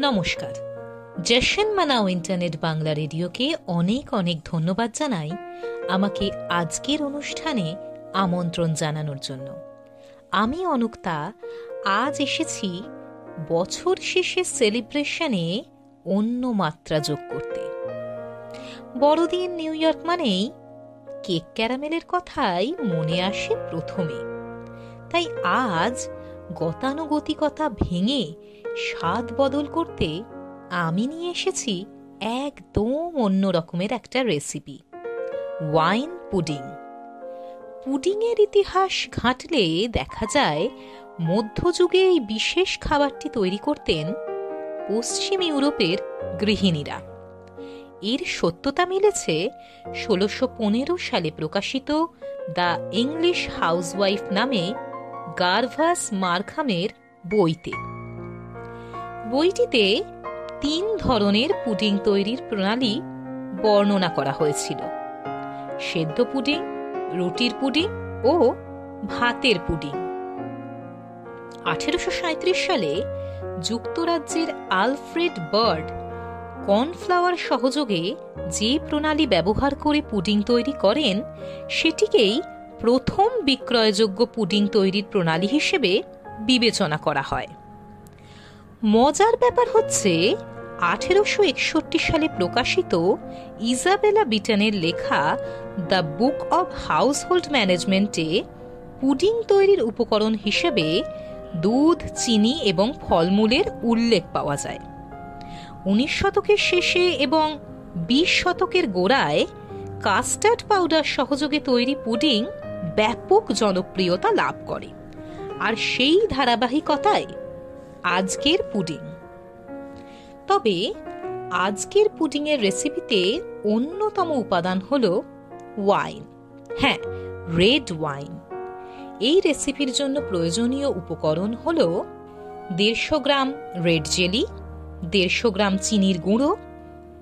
নমস্কার। জশন মানাও ইন্টারনেট বাংলা রেডিওকে অনেক অনেক ধন্যবাদ জানাই আমাকে আজকের অনুষ্ঠানে আমন্ত্রণ জানানোর জন্য। আমি অনুক্তা আজ এসেছি বছর শেষে সেলিব্রেশনে অন্য মাত্রা যোগ করতে। বড়দিন নিউ ইয়র্ক মানেই কেক ক্যারামেলের কথাই মনে আসে প্রথমে। তাই আজ গতানুগতিকতা ভেঙে স্বাদ বদল করতে আমি নিয়ে এসেছি একদম অন্য রকমের একটা রেসিপি, ওয়াইন পুডিং। পুডিংয়ের ইতিহাস ঘাঁটলে দেখা যায় মধ্যযুগে এই বিশেষ খাবারটি তৈরি করতেন পশ্চিম ইউরোপের গৃহিণীরা। এর সত্যতা মিলেছে 1615 সালে প্রকাশিত দ্য ইংলিশ হাউসওয়াইফ নামে গার্ভাস মার্খামের বইতে। বইটিতে 3 ধরনের পুডিং তৈরির প্রণালী বর্ণনা করা হয়েছিল: সেদ্ধ পুডিং, রুটির পুডিং ও ভাতের পুডিং। 1837 সালে যুক্তরাজ্যের আলফ্রেড বার্ড কর্নফ্লাওয়ার সহযোগে যে প্রণালী ব্যবহার করে পুডিং তৈরি করেন সেটিকেই প্রথম বিক্রয়যোগ্য পুডিং তৈরির প্রণালী হিসেবে বিবেচনা করা হয়। মজার ব্যাপার হচ্ছে 1861 সালে প্রকাশিত ইজাবেলা বিটনের লেখা দ্য বুক অব হাউসহোল্ড ম্যানেজমেন্টে পুডিং তৈরির উপকরণ হিসেবে দুধ, চিনি এবং ফলমূলের উল্লেখ পাওয়া যায়। 19 শতকের শেষে এবং 20 শতকের গোড়ায় কাস্টার্ড পাউডার সহযোগে তৈরি পুডিং ব্যাপক জনপ্রিয়তা লাভ করে, আর সেই ধারাবাহিকতায় আজকের পুডিং। তবে আজকের পুডিংয়ের রেসিপিতে অন্যতম উপাদান হল ওয়াইন। হ্যাঁ, রেড ওয়াইন। এই রেসিপির জন্য প্রয়োজনীয় উপকরণ হল 150 গ্রাম রেড জেলি, 150 গ্রাম চিনির গুঁড়ো,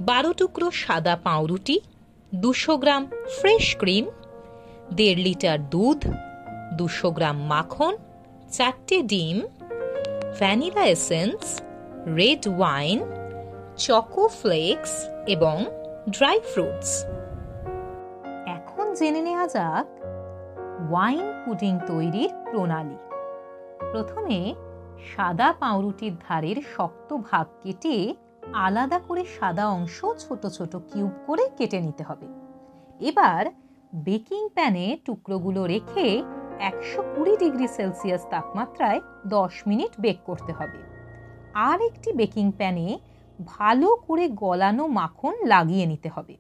12 টুকরো সাদা পাউরুটি, 200 গ্রাম ফ্রেশ ক্রিম, 1.5 লিটার দুধ, 200 গ্রাম মাখন, 4টে ডিম, vanilla essence, red wine, choco flakes এবং ড্রাই ফ্রুটস। এখন জেনে নেওয়া যাক ওয়াইন পুডিং তৈরির প্রণালী। প্রথমে সাদা পাউরুটির ধারের শক্ত ভাগ কেটে আলাদা করে সাদা অংশ ছোট ছোট কিউব করে কেটে নিতে হবে। এবার বেকিং প্যানে টুকরোগুলো রেখে 120 ডিগ্রি সেলসিয়াস তাপমাত্রায় 10 মিনিট বেক করতে হবে। আর একটি বেকিং প্যানে ভালো করে গলানো মাখন লাগিয়ে নিতে হবে।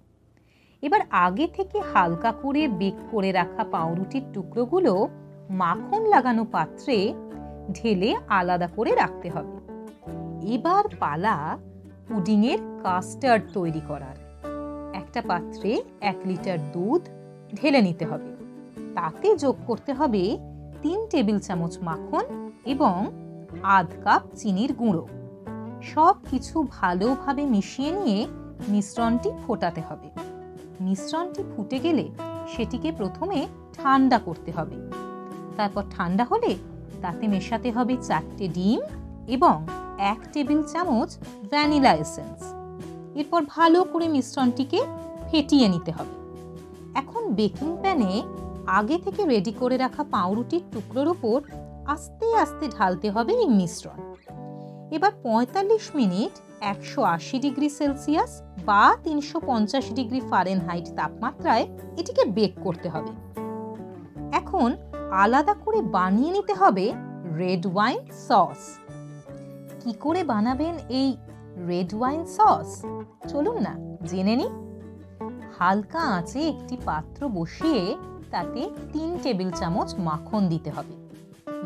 এবার আগে থেকে হালকা করে বেক করে রাখা পাউরুটির টুকরোগুলো মাখন লাগানো পাত্রে ঢেলে আলাদা করে রাখতে হবে। এবার পালা পুডিংয়ের কাস্টার্ড তৈরি করার। একটা পাত্রে 1 লিটার দুধ ঢেলে নিতে হবে। তাতে যোগ করতে হবে 3 টেবিল চামচ মাখন এবং আধ কাপ চিনির গুঁড়ো। সব কিছু ভালোভাবে মিশিয়ে নিয়ে মিশ্রণটি ফোটাতে হবে। মিশ্রণটি ফুটে গেলে সেটিকে প্রথমে ঠান্ডা করতে হবে। তারপর ঠান্ডা হলে তাতে মেশাতে হবে 4টে ডিম এবং 1 টেবিল চামচ ভ্যানিলা এসেন্স। এরপর ভালো করে মিশ্রণটিকে ফেটিয়ে নিতে হবে। এখন বেকিং প্যানে আগে থেকে রেডি করে রাখা পাউরুটির টুকরোর উপর আস্তে আস্তে ঢালতে হবে এই মিশ্রণ। এবার 45 মিনিট 180 ডিগ্রি সেলসিয়াস বা 350 ডিগ্রি ফারেনহাইট তাপমাত্রায় এটিকে বেক করতে হবে। এখন আলাদা করে বানিয়ে নিতে হবে রেড ওয়াইন সস। কি করে বানাবেন এই রেড ওয়াইন সস? চলুন না জেনে নিই। হালকা আঁচে একটি পাত্র বসিয়ে তাতে 3 টেবিল চামচ মাখন দিতে হবে।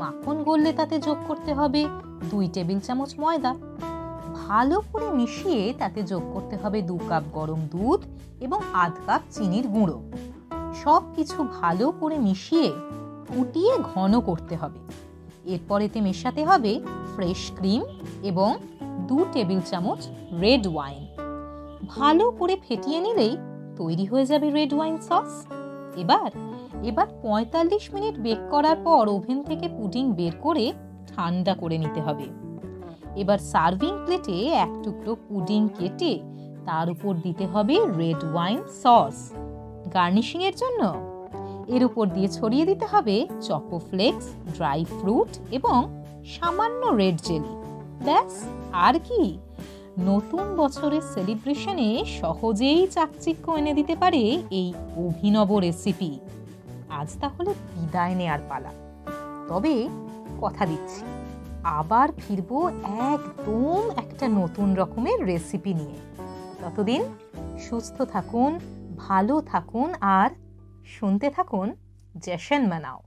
মাখন গললে তাতে যোগ করতে হবে 2 টেবিল চামচ ময়দা। ভালো করে মিশিয়ে তাতে যোগ করতে হবে 2 কাপ গরম দুধ এবং আধ কাপ চিনির গুঁড়ো। সব কিছু ভালো করে মিশিয়ে ফুটিয়ে ঘন করতে হবে। এরপর এতে মেশাতে হবে ফ্রেশ ক্রিম এবং 2 টেবিল চামচ রেড ওয়াইন। ভালো করে ফেটিয়ে নিলেই তৈরি হয়ে যাবে রেড ওয়াইন সস। এবার 45 মিনিট বেক করার পর ওভেন থেকে পুডিং বের করে ঠান্ডা করে নিতে হবে। এবার সার্ভিং প্লেটে এক টুকরো পুডিং কেটে তার উপর দিতে হবে রেড ওয়াইন সস। গার্নিশিং এর জন্য এর উপর দিয়ে ছড়িয়ে দিতে হবে চকো ফ্লেক্স, ড্রাই ফ্রুট এবং সামান্য রেড জেলি। ব্যাস, আর কি? নতুন বছরের সেলিব্রেশনে সহজেই চাকচিক্য এনে দিতে পারে এই অভিনব রেসিপি। আজ তাহলে বিদায় নেয়ার পালা। তবে কথা দিচ্ছি, আবার ফিরবো একদম একটা নতুন রকমের রেসিপি নিয়ে। ততদিন সুস্থ থাকুন, ভালো থাকুন আর শুনতে থাকুন জশন মানাও।